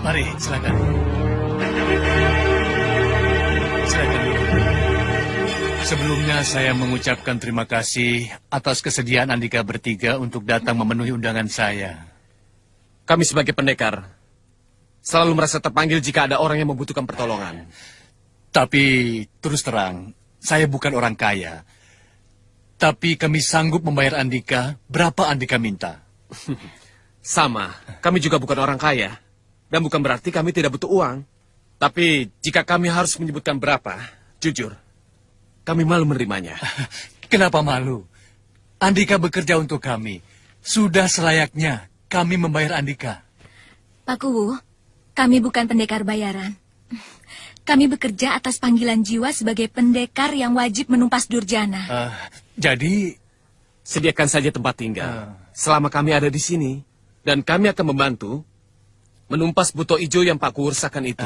Mari, silakan. Silakan dulu. Sebelumnya saya mengucapkan terima kasih atas kesediaan Andika bertiga untuk datang memenuhi undangan saya. Kami sebagai pendekar selalu merasa terpanggil jika ada orang yang membutuhkan pertolongan. Tapi terus terang, saya bukan orang kaya. Tapi kami sanggup membayar Andika berapa Andika minta. Sama, kami juga bukan orang kaya. Dan bukan berarti kami tidak butuh uang. Tapi jika kami harus menyebutkan berapa, jujur, kami malu menerimanya. Kenapa malu? Andika bekerja untuk kami. Sudah selayaknya kami membayar Andika. Pak Kuwu, kami bukan pendekar bayaran. Kami bekerja atas panggilan jiwa sebagai pendekar yang wajib menumpas durjana. Jadi, sediakan saja tempat tinggal. Selama kami ada di sini, dan kami akan membantu menumpas buto ijo yang Pak Kuwu resahkan itu.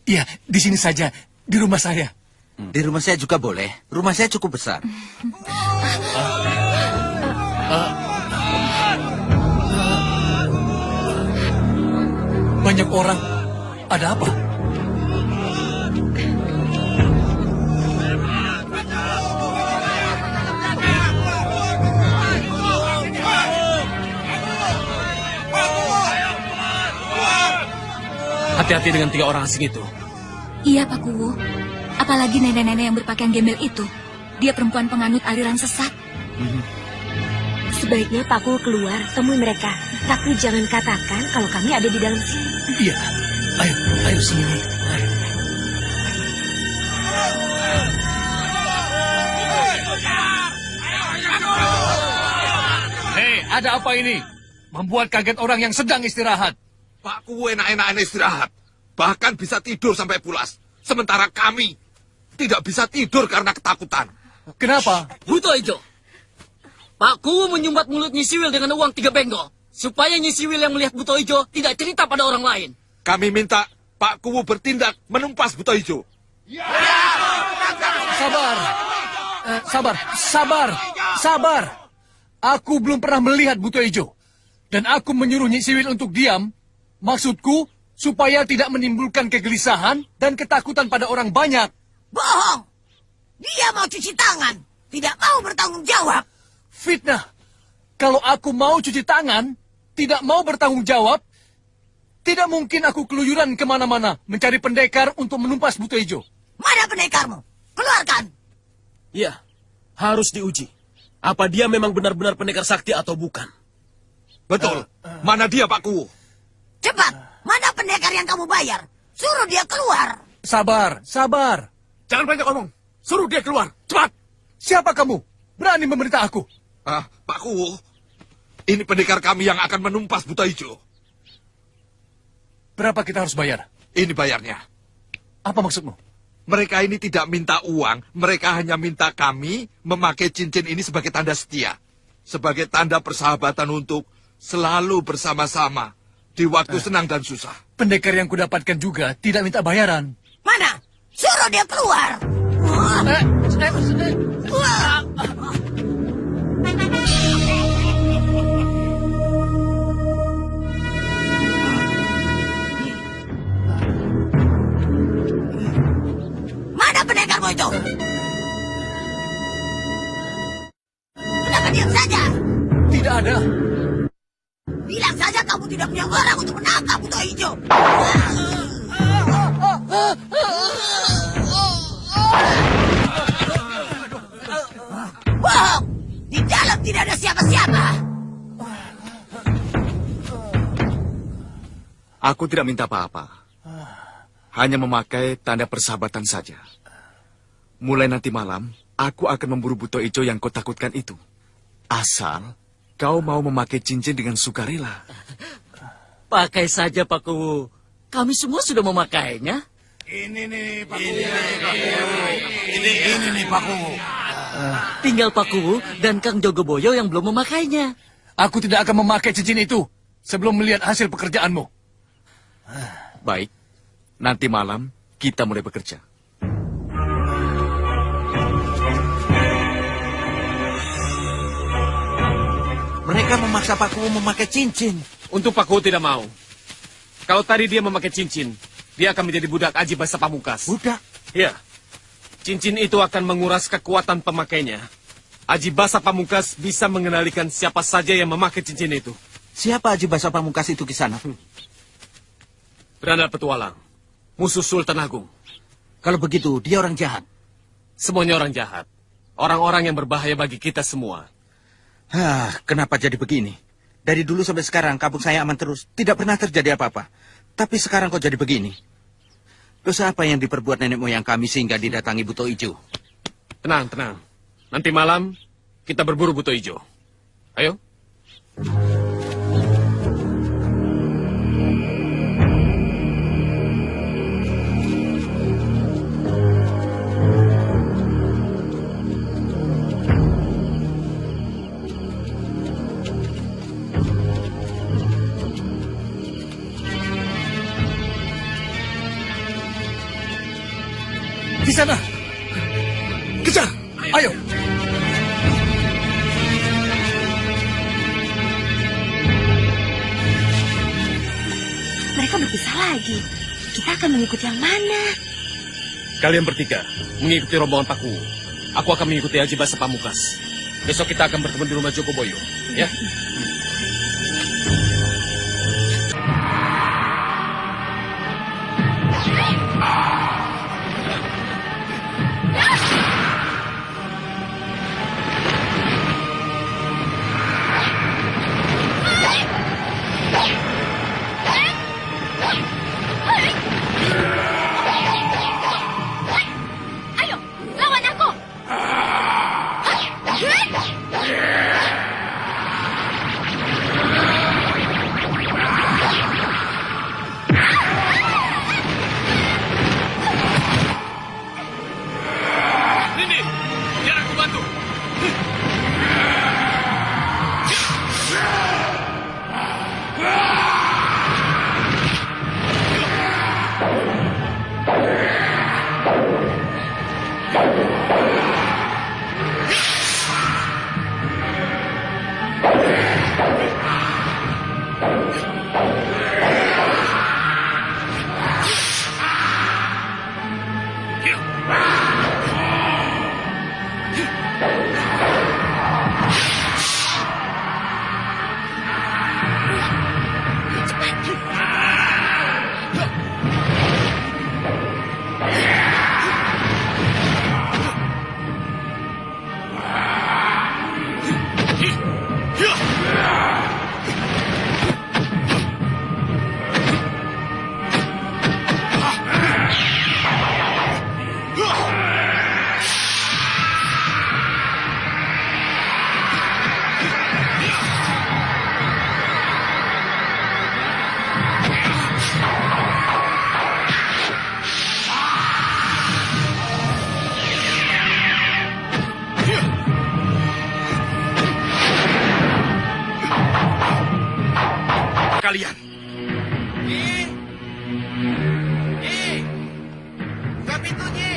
Iya, di sini saja, di rumah saya. Di rumah saya juga boleh. Rumah saya cukup besar. Banyak orang. Ada apa? Hati-hati dengan 3 orang asing itu. Iya, Pak Kuwu. Apalagi nenek-nenek yang berpakaian gembel itu. Dia perempuan penganut aliran sesat. Sebaiknya Pak Kuwu keluar, temui mereka. Tapi jangan katakan kalau kami ada di dalam sini. Iya, ayo sini. Ayo. Hei, ada apa ini? Membuat kaget orang yang sedang istirahat. Pak Kuwu enak-enakan istirahat. Bahkan bisa tidur sampai pulas. Sementara kami tidak bisa tidur karena ketakutan. Kenapa? Buto Ijo. Pak Kuwu menyumbat mulut Nyi Siwil dengan uang 3 benggol. Supaya Nyi Siwil yang melihat Buto Ijo tidak cerita pada orang lain. Kami minta Pak Kuwu bertindak menumpas Buto Ijo. Sabar. Aku belum pernah melihat Buto Ijo. Dan aku menyuruh Nyi Siwil untuk diam. Maksudku, supaya tidak menimbulkan kegelisahan dan ketakutan pada orang banyak. Bohong! Dia mau cuci tangan, tidak mau bertanggung jawab. Fitnah. Kalau aku mau cuci tangan, tidak mau bertanggung jawab, tidak mungkin aku keluyuran kemana-mana mencari pendekar untuk menumpas Buto Ijo. Mana pendekarmu? Keluarkan! Iya, harus diuji. Apa dia memang benar-benar pendekar sakti atau bukan? Betul. Mana dia, Pak Kuwu? Cepat! Mana pendekar yang kamu bayar? Suruh dia keluar! Sabar. Jangan banyak ngomong. Suruh dia keluar. Cepat! Siapa kamu? Berani memerintah aku? Pak Kuwu, ini pendekar kami yang akan menumpas Buto Ijo. Berapa kita harus bayar? Ini bayarnya. Apa maksudmu? Mereka ini tidak minta uang. Mereka hanya minta kami memakai cincin ini sebagai tanda setia. Sebagai tanda persahabatan untuk selalu bersama-sama di waktu senang dan susah. Pendekar yang kudapatkan juga tidak minta bayaran. Mana? Suruh dia keluar! Mana pendekarmu itu? Kenapa diam saja? Tidak ada. Bilang saja kamu tidak punya orang untuk menangkap Buto Ijo. Bohong! Di dalam tidak ada siapa-siapa. Aku tidak minta apa-apa. Hanya memakai tanda persahabatan saja. Mulai nanti malam, aku akan memburu Buto Ijo yang kau takutkan itu. Asal kau mau memakai cincin dengan sukarela. Pakai saja Pak Kuwu. Kami semua sudah memakainya. Ini nih Pak Kuwu. Ini nih Pak Kuwu. Tinggal Pak Kuwu dan Kang Jogoboyo yang belum memakainya. Aku tidak akan memakai cincin itu sebelum melihat hasil pekerjaanmu. Baik, nanti malam kita mulai bekerja. Mereka memaksa Pak Kuwu memakai cincin. Untuk Pak Kuwu tidak mau. Kalau tadi dia memakai cincin, dia akan menjadi budak Aji Basa Pamungkas. Budak? Ya. Cincin itu akan menguras kekuatan pemakainya. Aji Basa Pamungkas bisa mengendalikan siapa saja yang memakai cincin itu. Siapa Aji Basa Pamungkas itu Kisana? Beranda petualang. Musuh Sultan Agung. Kalau begitu, dia orang jahat. Semuanya orang jahat. Orang-orang yang berbahaya bagi kita semua. Kenapa jadi begini? Dari dulu sampai sekarang kampung saya aman terus. Tidak pernah terjadi apa-apa. Tapi sekarang kok jadi begini? Dosa apa yang diperbuat nenek moyang kami sehingga didatangi Buto Ijo? Tenang, tenang. Nanti malam kita berburu Buto Ijo. Ayo. Di sana. Kejar. Ayo. Mereka berpisah lagi. Kita akan mengikuti yang mana? Kalian bertiga mengikuti rombongan Paku. Aku akan mengikuti Aji Basa Pamungkas. Besok kita akan bertemu di rumah Joko Boyo. Ya. Ayo, lawan aku. Nini, biar aku bantu. Kalian. Buka pintunya.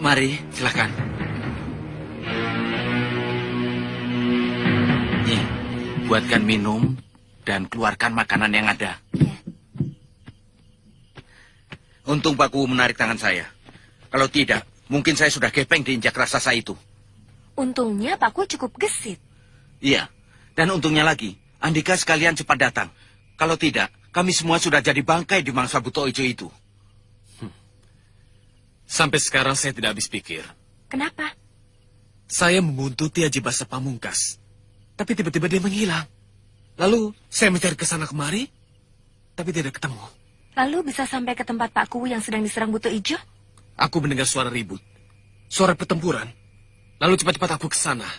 Mari, silakan. Nih, buatkan minum dan keluarkan makanan yang ada. Untung Pak Kuwu menarik tangan saya. Kalau tidak, mungkin saya sudah gepeng diinjak raksasa itu. Untungnya Pak Kuwu cukup gesit. Iya, dan untungnya lagi, Andika sekalian cepat datang. Kalau tidak, kami semua sudah jadi bangkai di mangsa Buto Ijo itu. Sampai sekarang saya tidak habis pikir. Kenapa? Saya membuntuti Aji Basa Pamungkas. Tapi tiba-tiba dia menghilang. Lalu saya mencari ke sana kemari, tapi tidak ketemu. Lalu bisa sampai ke tempat Pak Kuwu yang sedang diserang Buto Ijo? Aku mendengar suara ribut. Suara pertempuran. Lalu cepat-cepat aku ke sana.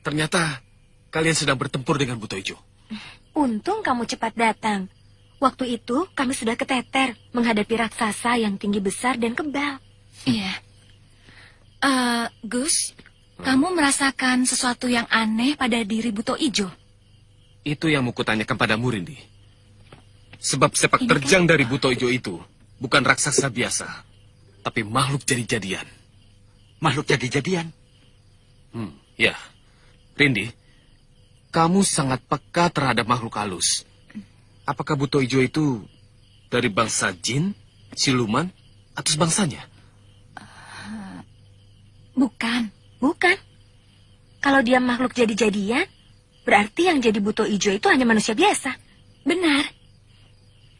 Ternyata kalian sedang bertempur dengan Buto Ijo. Untung kamu cepat datang. Waktu itu kami sudah keteter menghadapi raksasa yang tinggi besar dan kebal. Iya. Gus, kamu merasakan sesuatu yang aneh pada diri Buto Ijo? Itu yang mau kutanyakan padamu, Rindi. Sebab sepak Ini terjang dari Buto Ijo itu bukan raksasa biasa, tapi makhluk jadi-jadian. Makhluk jadi-jadian? Ya, Rindi, kamu sangat peka terhadap makhluk halus. Apakah buto ijo itu dari bangsa jin, siluman, atau bangsanya? Bukan, bukan. Kalau dia makhluk jadi-jadian, berarti yang jadi buto ijo itu hanya manusia biasa. Benar.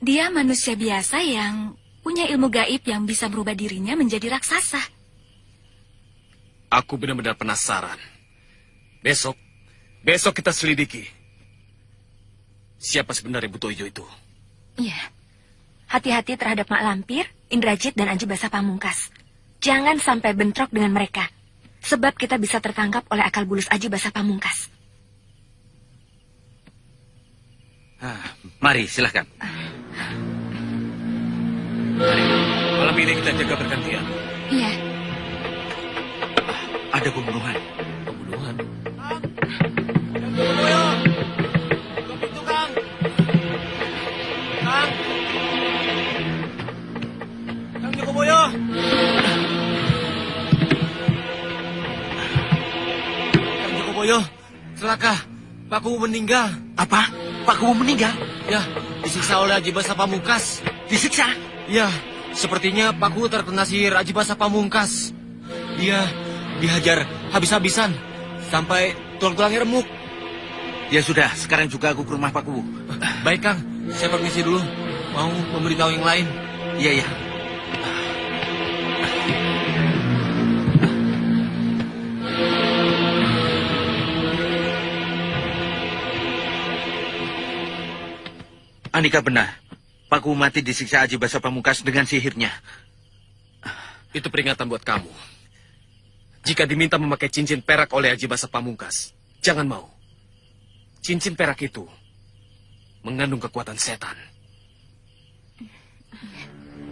Dia manusia biasa yang punya ilmu gaib yang bisa berubah dirinya menjadi raksasa. Aku benar-benar penasaran. Besok kita selidiki. Siapa sebenarnya buto ijo itu? Iya. Hati-hati terhadap Mak Lampir, Indrajit, dan Aji Basa Pamungkas. Jangan sampai bentrok dengan mereka. Sebab kita bisa tertangkap oleh akal bulus Aji Basa Pamungkas. Mari, silahkan. Malam ini kita jaga bergantian. Iya. Ada pembunuhan. Pembunuhan? Kang Jogoboyo. Kang Jogoboyo, celaka. Pak Kuwu meninggal. Apa? Pak Kuwu meninggal? Ya, disiksa oleh Aji Basa Pamungkas. Disiksa? Ya, sepertinya Pak Kuwu terkena sihir Aji Basa Pamungkas. Dia dihajar habis-habisan sampai tulang-tulangnya remuk. Ya sudah, sekarang juga aku ke rumah Pak Kuwu. Baik, Kang. Saya permisi dulu. Mau memberitahu yang lain. Iya, iya. Anika benar. Pak Kuwu mati disiksa Aji Basa Pamungkas dengan sihirnya. Itu peringatan buat kamu. Jika diminta memakai cincin perak oleh Aji Basa Pamungkas, jangan mau. Cincin perak itu mengandung kekuatan setan.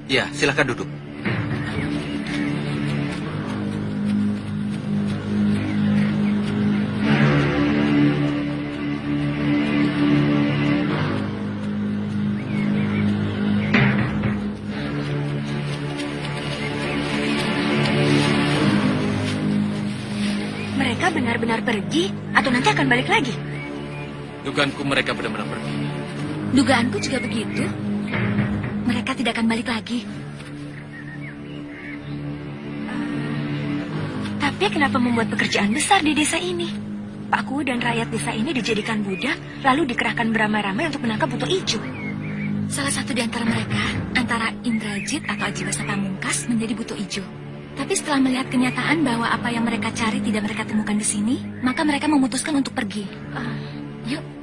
Ya, silahkan duduk. Mereka benar-benar pergi atau nanti akan balik lagi? Dugaanku mereka benar-benar pergi. Dugaanku juga begitu. Mereka tidak akan balik lagi. Tapi kenapa membuat pekerjaan besar di desa ini? Pak Kuwu dan rakyat desa ini dijadikan budak, lalu dikerahkan beramai-ramai untuk menangkap buto ijo. Salah satu di antara mereka, antara Indrajit atau Aji Basa Pamungkas, menjadi buto ijo. Tapi setelah melihat kenyataan bahwa apa yang mereka cari tidak mereka temukan di sini, maka mereka memutuskan untuk pergi. Yuk.